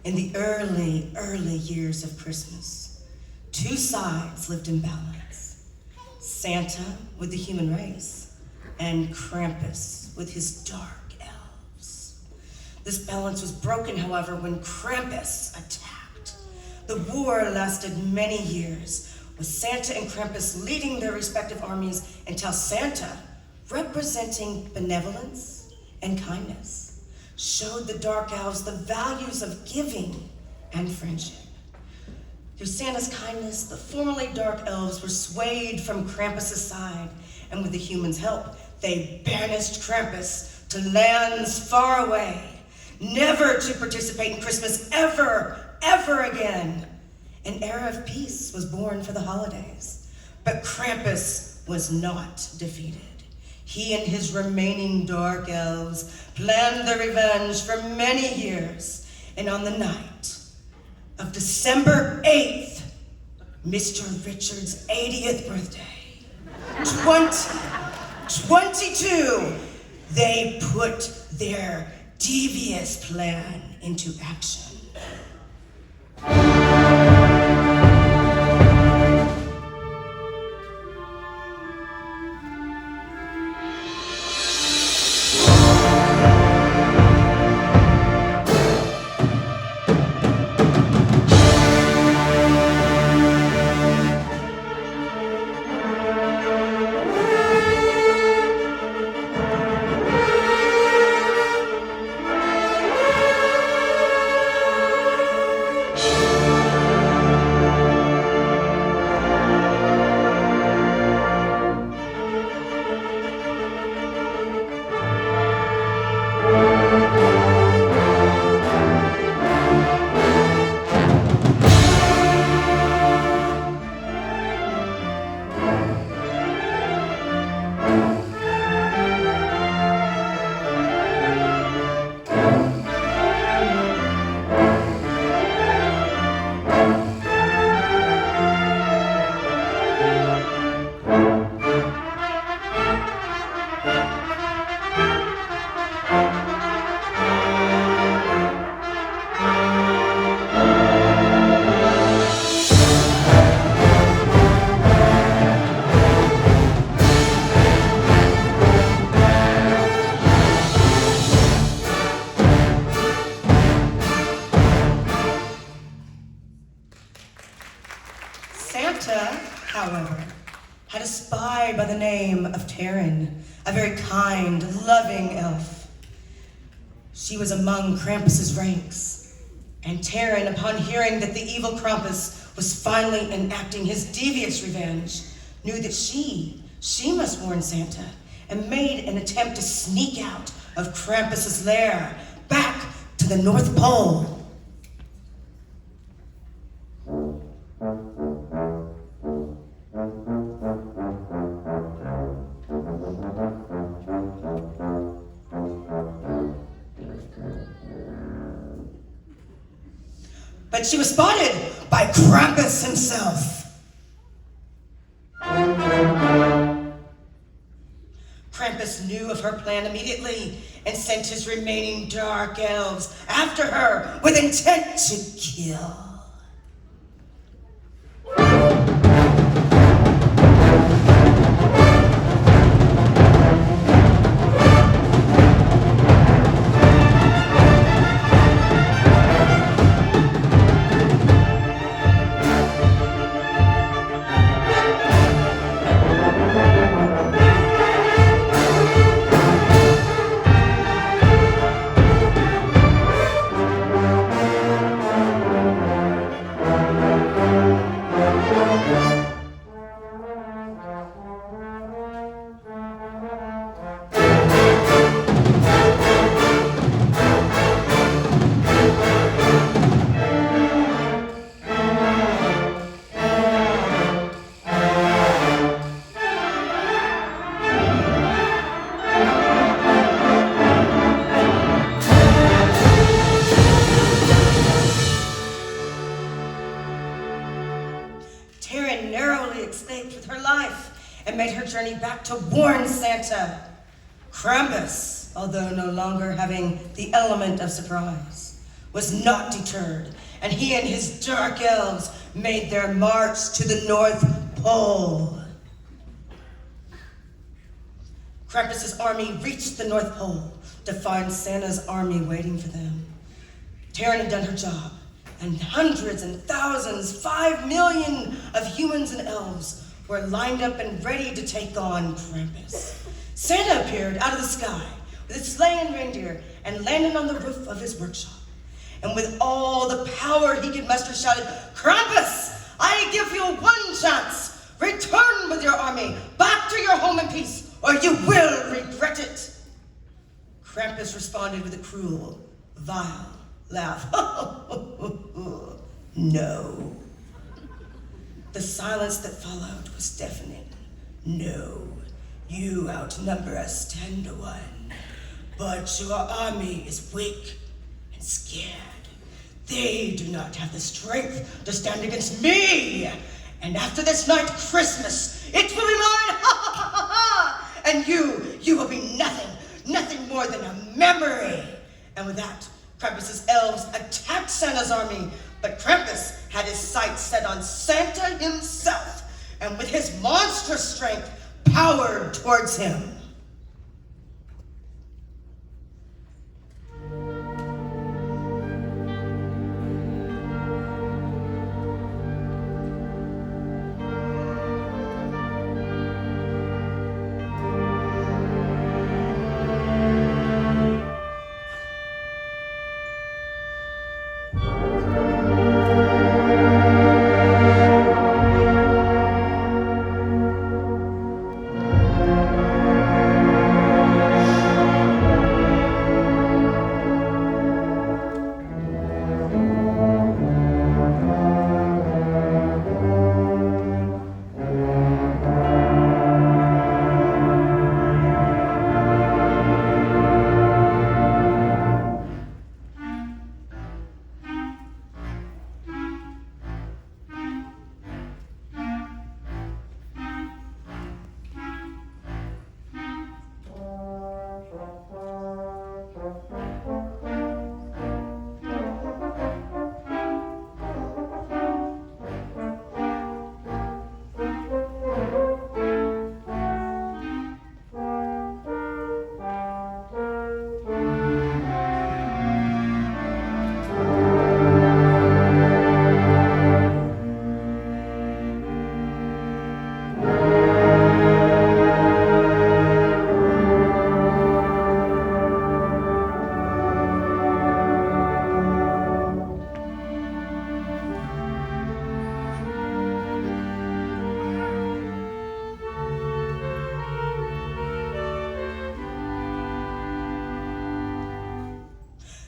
In the early, early years of Christmas, two sides lived in balance. Santa with the human race, and Krampus with his dark elves. This balance was broken, however, when Krampus attacked. The war lasted many years, with Santa and Krampus leading their respective armies until Santa, representing benevolence and kindness, showed the dark elves the values of giving and friendship. Through Santa's kindness, the formerly dark elves were swayed from Krampus' side, and with the humans' help, they banished Krampus to lands far away, never to participate in Christmas ever again. An era of peace was born for the holidays, but Krampus was not defeated. He and his remaining dark elves planned their revenge for many years, and on the night of December 8th, Mr. Richard's 80th birthday, 2022, they put their devious plan into action. Santa, however, had a spy by the name of Taryn, a very kind, loving elf. She was among Krampus's ranks, and Taryn, upon hearing that the evil Krampus was finally enacting his devious revenge, knew that she must warn Santa, and made an attempt to sneak out of Krampus's lair back to the North Pole. But she was spotted by Krampus himself. Krampus knew of her plan immediately and sent his remaining dark elves after her with intent to kill. Taryn narrowly escaped with her life and made her journey back to warn Santa. Krampus, although no longer having the element of surprise, was not deterred, and he and his dark elves made their march to the North Pole. Krampus's army reached the North Pole to find Santa's army waiting for them. Taryn had done her job, and hundreds and thousands, 5 million of humans and elves were lined up and ready to take on Krampus. Santa appeared out of the sky with his sleigh and reindeer and landed on the roof of his workshop. And with all the power he could muster, shouted, "Krampus, I give you one chance. Return with your army back to your home in peace, or you will regret it." Krampus responded with a cruel, vile laugh. No. The silence that followed was deafening. "No, you outnumber us 10-1, but your army is weak and scared. They do not have the strength to stand against me. And after this night, Christmas, it will be mine. And you will be nothing more than a memory." And with that, Krampus's elves attacked Santa's army, but Krampus had his sights set on Santa himself, and with his monstrous strength, powered towards him.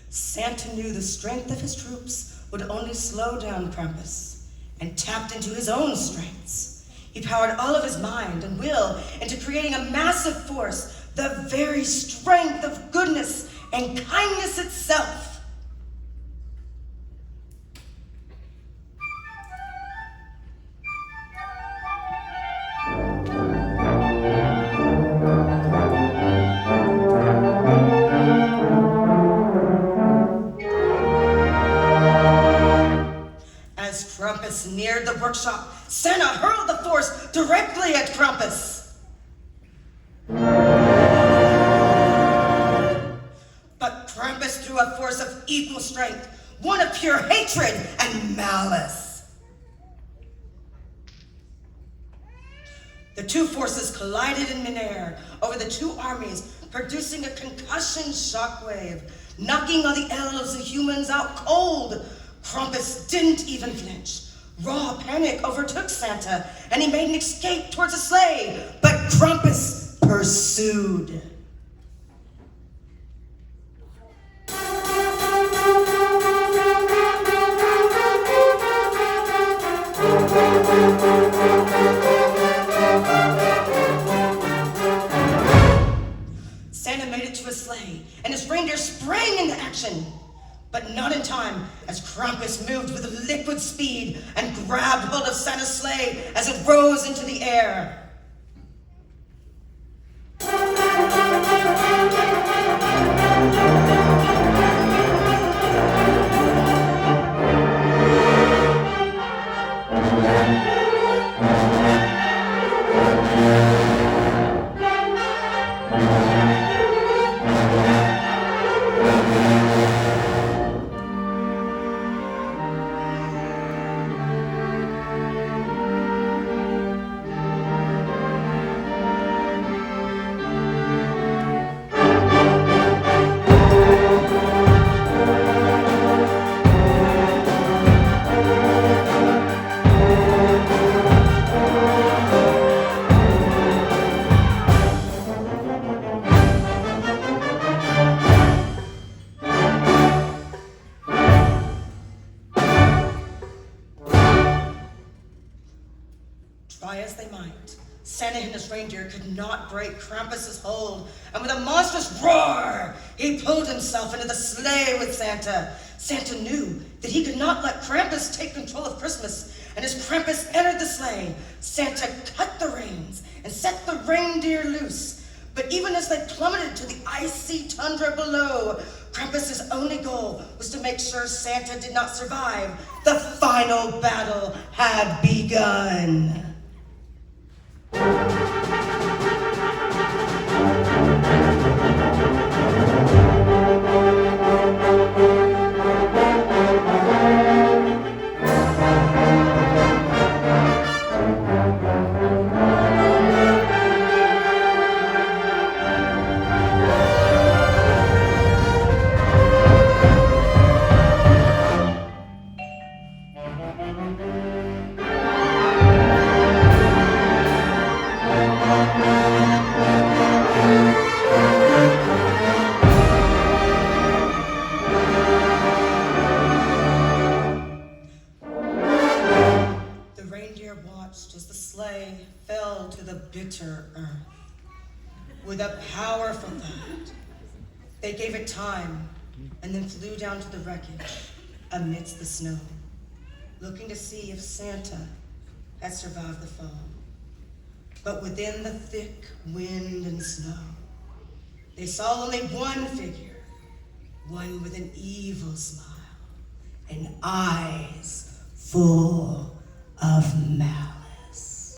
Santa knew the strength of his troops would only slow down Krampus, and tapped into his own strengths. He powered all of his mind and will into creating a massive force, the very strength of goodness and kindness itself. Krampus neared the workshop, Santa hurled the force directly at Krampus. But Krampus threw a force of equal strength, one of pure hatred and malice. The two forces collided in midair over the two armies, producing a concussion shockwave, knocking all the elves and humans out cold. Krampus didn't even flinch. Raw panic overtook Santa, and he made an escape towards a sleigh, but Krampus pursued. Santa made it to his sleigh, and his reindeer sprang into action. But not in time, as Krampus moved with liquid speed and grabbed hold of Santa's sleigh as it rose into the air. Try as they might, Santa and his reindeer could not break Krampus's hold, and with a monstrous roar, he pulled himself into the sleigh with Santa. Santa knew that he could not let Krampus take control of Christmas, and as Krampus entered the sleigh, Santa cut the reins and set the reindeer loose. But even as they plummeted to the icy tundra below, Krampus's only goal was to make sure Santa did not survive. The final battle had begun. As the sleigh fell to the bitter earth. With a powerful thud, they gave it time and then flew down to the wreckage amidst the snow, looking to see if Santa had survived the fall. But within the thick wind and snow, they saw only one figure, one with an evil smile and eyes full of malice.